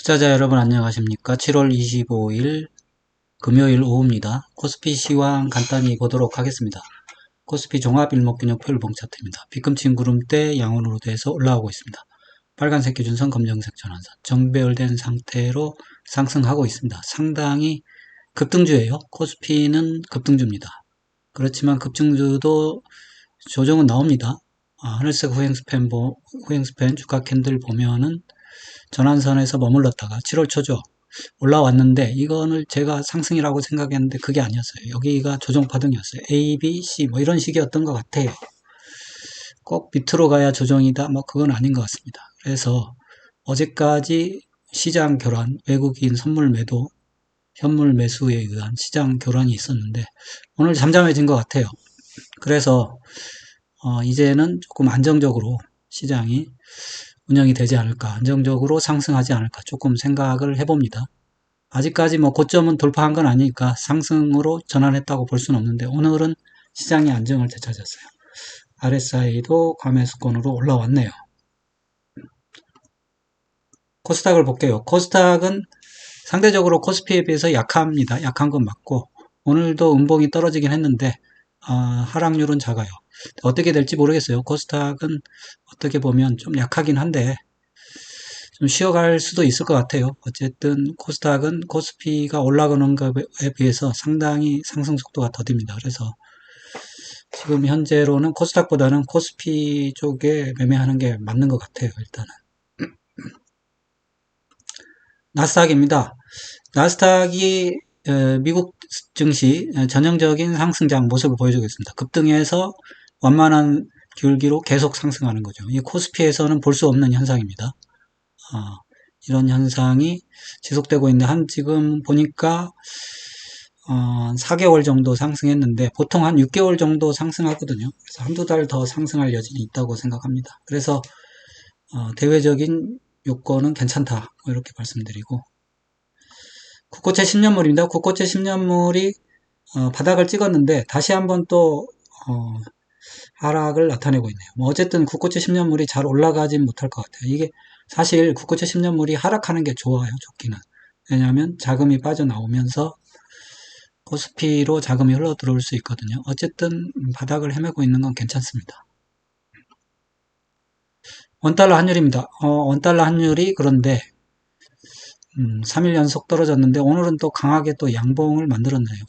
투자자 여러분 안녕하십니까? 7월 25일 금요일 오후입니다. 코스피 시황 간단히 보도록 하겠습니다. 코스피 종합 일목균형 표본 차트입니다. 뒤꿈치 구름대 양원으로 돼서 올라오고 있습니다. 빨간색 기준선, 검정색 전환선, 정배열된 상태로 상승하고 있습니다. 상당히 급등주예요. 코스피는 급등주입니다. 그렇지만 급등주도 조정은 나옵니다. 하늘색 후행스팬 주가 캔들 보면은 전환선에서 머물렀다가 7월 초죠. 올라왔는데 이거는 제가 상승이라고 생각했는데 그게 아니었어요. 여기가 조정파동이었어요. A, B, C 뭐 이런 식이었던 것 같아요. 꼭 밑으로 가야 조정이다 뭐 그건 아닌 것 같습니다. 그래서 어제까지 시장 교란, 외국인 선물 매도, 현물 매수에 의한 시장 교란이 있었는데 오늘 잠잠해진 것 같아요. 그래서 이제는 조금 안정적으로 시장이 운영이 되지 않을까, 안정적으로 상승하지 않을까 조금 생각을 해봅니다. 아직까지 뭐 고점은 돌파한 건 아니니까 상승으로 전환했다고 볼 수는 없는데 오늘은 시장이 안정을 되찾았어요. RSI도 과매수권으로 올라왔네요. 코스닥을 볼게요. 코스닥은 상대적으로 코스피에 비해서 약합니다. 약한 건 맞고 오늘도 음봉이 떨어지긴 했는데 하락률은 작아요. 어떻게 될지 모르겠어요. 코스닥은 어떻게 보면 좀 약하긴 한데 좀 쉬어갈 수도 있을 것 같아요. 어쨌든 코스닥은 코스피가 올라가는 것에 비해서 상당히 상승 속도가 더딥니다. 그래서 지금 현재로는 코스닥보다는 코스피 쪽에 매매하는 게 맞는 것 같아요. 일단은 나스닥입니다. 나스닥이 미국 증시 전형적인 상승장 모습을 보여주고 있습니다. 급등해서 완만한 기울기로 계속 상승하는 거죠. 이 코스피에서는 볼 수 없는 현상입니다. 이런 현상이 지속되고 있는데 지금 보니까 4개월 정도 상승했는데 보통 한 6개월 정도 상승하거든요. 그래서 한두 달 더 상승할 여진이 있다고 생각합니다. 그래서 대외적인 요건은 괜찮다 이렇게 말씀드리고 국고채 10년물입니다. 국고채 10년물이 바닥을 찍었는데 다시 한번 또 하락을 나타내고 있네요. 뭐 어쨌든 국고채 10년물이 잘 올라가진 못할 것 같아요. 이게 사실 국고채 10년물이 하락하는 게 좋아요. 좋기는. 왜냐하면 자금이 빠져나오면서 코스피로 자금이 흘러 들어올 수 있거든요. 어쨌든 바닥을 헤매고 있는 건 괜찮습니다. 원달러 환율입니다. 원달러 환율이 그런데 3일 연속 떨어졌는데 오늘은 또 강하게 또 양봉을 만들었네요.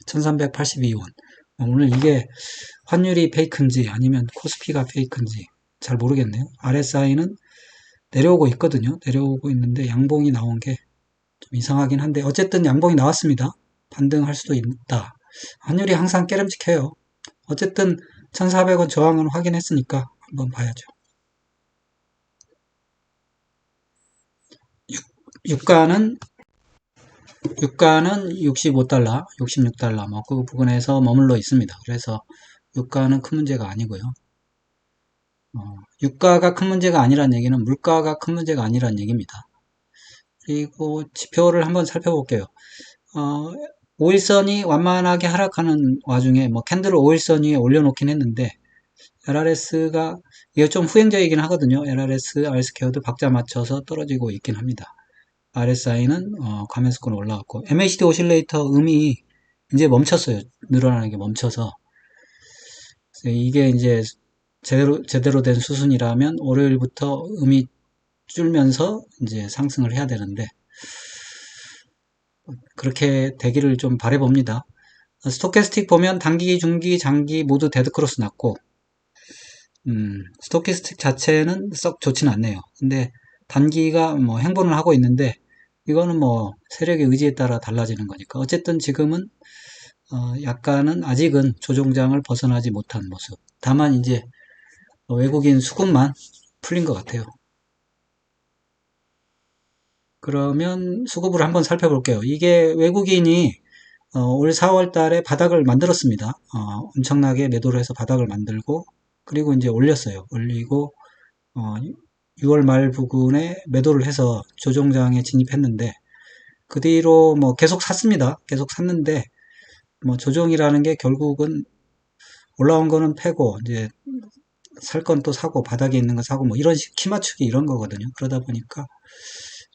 1382원. 오늘 이게 환율이 페이크인지 아니면 코스피가 페이크인지 잘 모르겠네요. RSI는 내려오고 있거든요. 내려오고 있는데 양봉이 나온 게 좀 이상하긴 한데 어쨌든 양봉이 나왔습니다. 반등할 수도 있다. 환율이 항상 깨름직해요. 어쨌든 1400원 저항은 확인했으니까 한번 봐야죠. 유가는 65달러, 66달러 뭐 그 부분에서 머물러 있습니다. 그래서 유가는 큰 문제가 아니고요. 유가가 큰 문제가 아니란 얘기는 물가가 큰 문제가 아니란 얘기입니다. 그리고 지표를 한번 살펴볼게요. 5일선이 완만하게 하락하는 와중에 뭐 캔들을 5일선 위에 올려놓긴 했는데 LRS가 이게 좀 후행적이긴 하거든요. LRS, R스퀘어도 박자 맞춰서 떨어지고 있긴 합니다. RSI는 과매수권 올라갔고 MACD 오실레이터 음이 이제 멈췄어요. 늘어나는 게 멈춰서 이게 이제 제대로 된 수순이라면 월요일부터 음이 줄면서 이제 상승을 해야 되는데 그렇게 되기를 좀 바라봅니다. 스토캐스틱 보면 단기, 중기, 장기 모두 데드크로스 났고 스토캐스틱 자체는 썩 좋지는 않네요. 근데 단기가 뭐 행보를 하고 있는데 이거는 뭐 세력의 의지에 따라 달라지는 거니까 어쨌든 지금은 약간은 아직은 조종장을 벗어나지 못한 모습. 다만 이제 외국인 수급만 풀린 것 같아요. 그러면 수급을 한번 살펴볼게요. 이게 외국인이 올 4월 달에 바닥을 만들었습니다. 엄청나게 매도를 해서 바닥을 만들고 그리고 이제 올렸어요. 올리고 6월 말 부근에 매도를 해서 조정장에 진입했는데 그 뒤로 뭐 계속 샀습니다. 계속 샀는데 뭐 조정이라는 게 결국은 올라온 거는 패고 이제 살 건 또 사고 바닥에 있는 거 사고 뭐 이런 식 키 맞추기 이런 거거든요. 그러다 보니까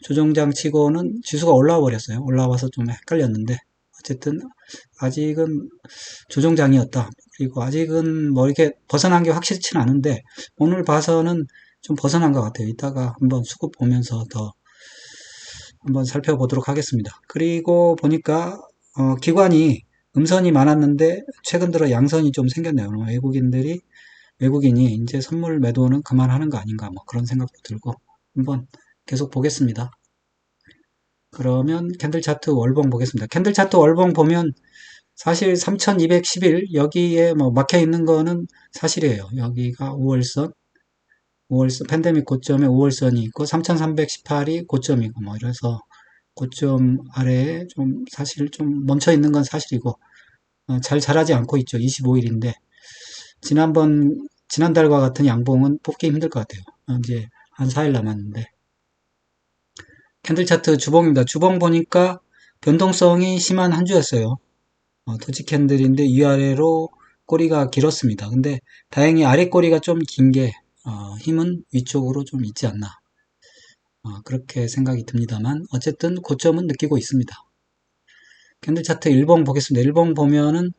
조정장 치고는 지수가 올라와 버렸어요. 올라와서 좀 헷갈렸는데 어쨌든 아직은 조정장이었다. 그리고 아직은 뭐 이렇게 벗어난 게 확실치는 않은데 오늘 봐서는 좀 벗어난 것 같아요. 이따가 한번 수급 보면서 더 한번 살펴보도록 하겠습니다. 그리고 보니까 기관이 음선이 많았는데 최근 들어 양선이 좀 생겼네요. 외국인이 이제 선물 매도는 그만하는 거 아닌가 뭐 그런 생각도 들고 한번 계속 보겠습니다. 그러면 캔들 차트 월봉 보겠습니다. 캔들 차트 월봉 보면 사실 3211 여기에 뭐 막혀 있는 거는 사실이에요. 여기가 5월선 팬데믹 고점에 5월선이 있고 3318이 고점이고 뭐 이래서 고점 아래에 좀 사실 좀 멈춰 있는 건 사실이고 잘 자라지 않고 있죠. 25일인데 지난달과 같은 양봉은 뽑기 힘들 것 같아요. 이제 한 4일 남았는데 캔들 차트 주봉입니다. 주봉 보니까 변동성이 심한 한 주였어요. 도지 캔들인데 위아래로 꼬리가 길었습니다. 근데 다행히 아래 꼬리가 좀 긴 게 힘은 위쪽으로 좀 있지 않나 그렇게 생각이 듭니다만 어쨌든 고점은 느끼고 있습니다. 캔들 차트 일봉 보겠습니다. 일봉 보면은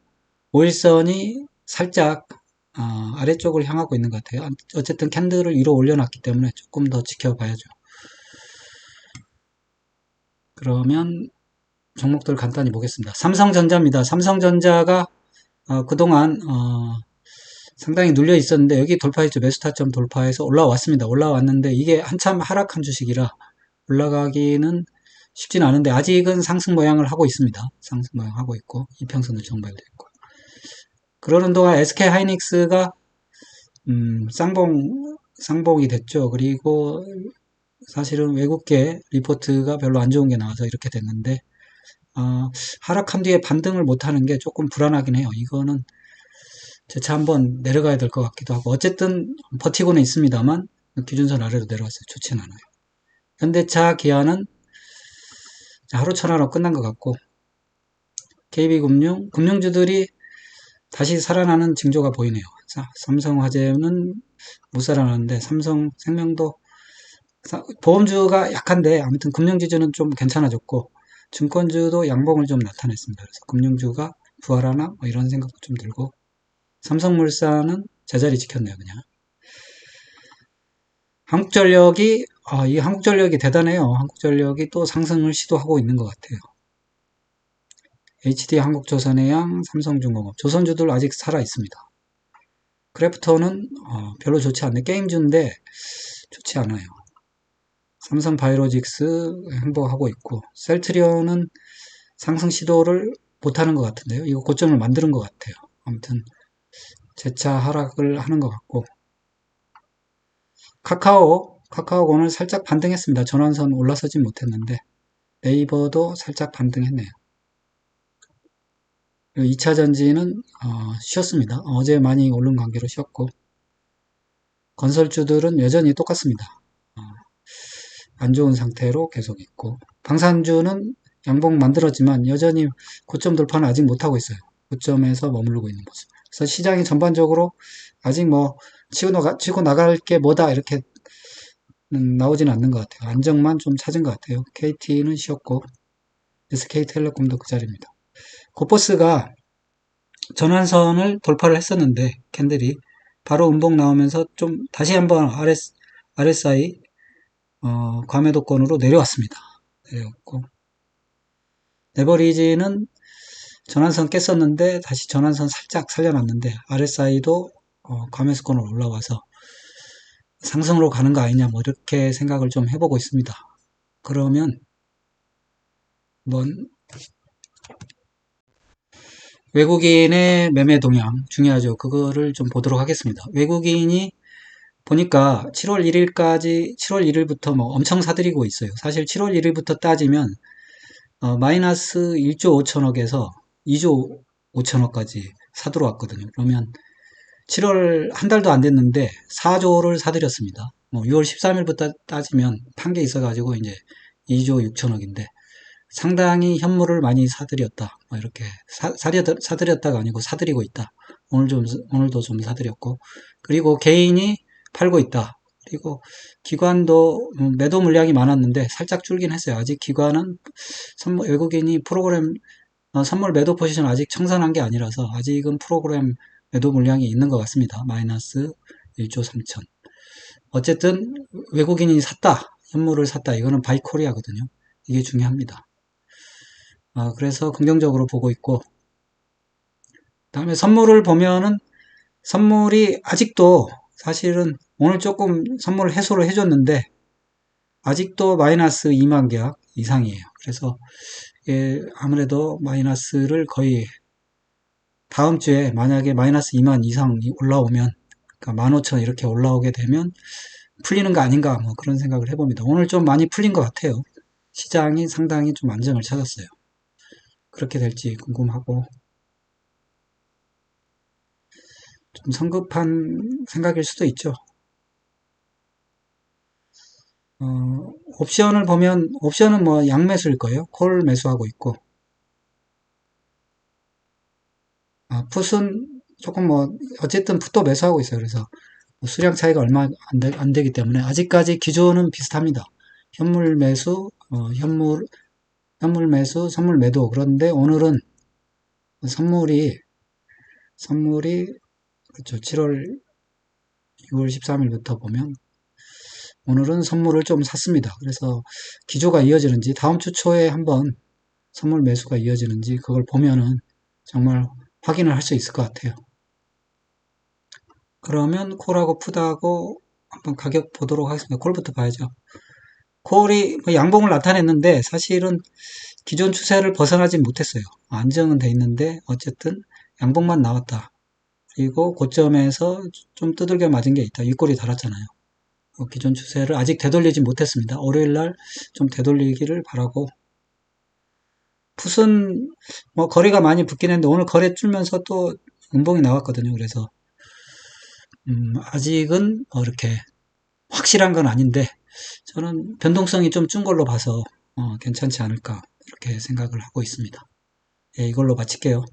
5일선이 살짝 아래쪽을 향하고 있는 것 같아요. 어쨌든 캔들을 위로 올려놨기 때문에 조금 더 지켜봐야죠. 그러면 종목들 간단히 보겠습니다. 삼성전자입니다. 삼성전자가 그동안 상당히 눌려 있었는데 여기 돌파했죠. 매수타점 돌파해서 올라왔습니다. 올라왔는데 이게 한참 하락한 주식이라 올라가기는 쉽진 않은데 아직은 상승 모양을 하고 있습니다. 상승 모양 하고 있고 이평선도 정발되어 있고 그러는 동안 SK 하이닉스가 쌍봉이 됐죠. 그리고 사실은 외국계 리포트가 별로 안 좋은 게 나와서 이렇게 됐는데 하락한 뒤에 반등을 못하는 게 조금 불안하긴 해요. 이거는 재차 한번 내려가야 될 것 같기도 하고 어쨌든 버티고는 있습니다만 기준선 아래로 내려왔어요. 좋지는 않아요. 현대차, 기아는 하루 천하로 끝난 것 같고 KB금융, 금융주들이 다시 살아나는 징조가 보이네요. 삼성화재는 못 살아나는데 삼성생명도 보험주가 약한데 아무튼 금융지주는 좀 괜찮아졌고 증권주도 양봉을 좀 나타냈습니다. 그래서 금융주가 부활하나 뭐 이런 생각도 좀 들고 삼성물산은 제자리 지켰네요. 그냥 한국전력이 이 한국전력이 대단해요. 한국전력이 또 상승을 시도하고 있는 것 같아요. HD한국조선해양, 삼성중공업, 조선주들 아직 살아 있습니다. 크래프톤은 별로 좋지 않네. 게임주인데 좋지 않아요. 삼성바이오로직스 행보하고 있고 셀트리온은 상승 시도를 못하는 것 같은데요. 이거 고점을 만드는 것 같아요. 아무튼 재차 하락을 하는 것 같고 카카오가 오늘 살짝 반등했습니다. 전환선 올라서진 못했는데 네이버도 살짝 반등했네요. 2차전지는 쉬었습니다. 어제 많이 오른 관계로 쉬었고 건설주들은 여전히 똑같습니다. 안 좋은 상태로 계속 있고 방산주는 양봉 만들었지만 여전히 고점 돌파는 아직 못하고 있어요. 고점에서 머무르고 있는 모습. 그래서 시장이 전반적으로 아직 뭐 치고 나갈 게 뭐다 이렇게 나오지는 않는 것 같아요. 안정만 좀 찾은 것 같아요. KT는 쉬었고 SK텔레콤도 그 자리입니다. 코포스가 전환선을 돌파를 했었는데 캔들이 바로 음봉 나오면서 좀 다시 한번 RSI 과매도권으로 내려왔습니다. 내려왔고 레버리지는 전환선 깼었는데 다시 전환선 살짝 살려놨는데 RSI도 과매수권으로 올라와서 상승으로 가는 거 아니냐 뭐 이렇게 생각을 좀 해보고 있습니다. 그러면 한번 외국인의 매매 동향 중요하죠. 그거를 좀 보도록 하겠습니다. 외국인이 보니까 7월 1일부터 뭐 엄청 사들이고 있어요. 사실 7월 1일부터 따지면 마이너스 1조 5천억에서 2조 5천억까지 사들어왔거든요. 그러면 7월 한 달도 안 됐는데 4조를 사들였습니다. 뭐 6월 13일부터 따지면 판 게 있어가지고 이제 2조 6천억인데 상당히 현물을 많이 사들였다. 뭐 이렇게 사들였다가 아니고 사들이고 있다. 오늘도 좀 사들였고, 그리고 개인이 팔고 있다. 그리고 기관도 매도 물량이 많았는데 살짝 줄긴 했어요. 아직 기관은 외국인이 프로그램 선물 매도 포지션 아직 청산한 게 아니라서 아직은 프로그램 매도 물량이 있는 것 같습니다. 마이너스 1조 3천. 어쨌든 외국인이 샀다. 현물을 샀다. 이거는 바이코리아거든요. 이게 중요합니다. 그래서 긍정적으로 보고 있고, 다음에 선물을 보면은 선물이 아직도 사실은 오늘 조금 선물 해소를 해줬는데 아직도 마이너스 2만 계약 이상이에요. 그래서 아무래도 마이너스를 거의 다음 주에 만약에 마이너스 2만 이상이 올라오면, 그러니까 15,000 이렇게 올라오게 되면 풀리는 거 아닌가 뭐 그런 생각을 해봅니다. 오늘 좀 많이 풀린 것 같아요. 시장이 상당히 좀 안정을 찾았어요. 그렇게 될지 궁금하고, 좀 성급한 생각일 수도 있죠. 옵션을 보면 옵션은 뭐 양매수일 거예요. 콜 매수하고 있고, 풋은 조금 뭐 어쨌든 풋도 매수하고 있어요. 그래서 수량 차이가 얼마 안 되기 때문에 아직까지 기조는 비슷합니다. 현물 매수, 현물 매수, 선물 매도. 그런데 오늘은 선물이 그렇죠. 7월 6월 13일부터 보면 오늘은 선물을 좀 샀습니다. 그래서 기조가 이어지는지 다음 주 초에 한번 선물 매수가 이어지는지 그걸 보면은 정말 확인을 할 수 있을 것 같아요. 그러면 콜하고 풋하고 한번 가격 보도록 하겠습니다. 콜부터 봐야죠. 콜이 뭐 양봉을 나타냈는데 사실은 기존 추세를 벗어나지 못했어요. 안정은 돼 있는데 어쨌든 양봉만 나왔다. 그리고 고점에서 좀 두들겨 맞은 게 있다. 윗골이 달았잖아요. 기존 추세를 아직 되돌리지 못했습니다. 월요일날 좀 되돌리기를 바라고, 풋은 뭐 거래가 많이 붙긴 했는데 오늘 거래 줄면서 또 음봉이 나왔거든요. 그래서 아직은 뭐 이렇게 확실한 건 아닌데 저는 변동성이 좀 준 걸로 봐서 괜찮지 않을까 이렇게 생각을 하고 있습니다. 예, 이걸로 마칠게요.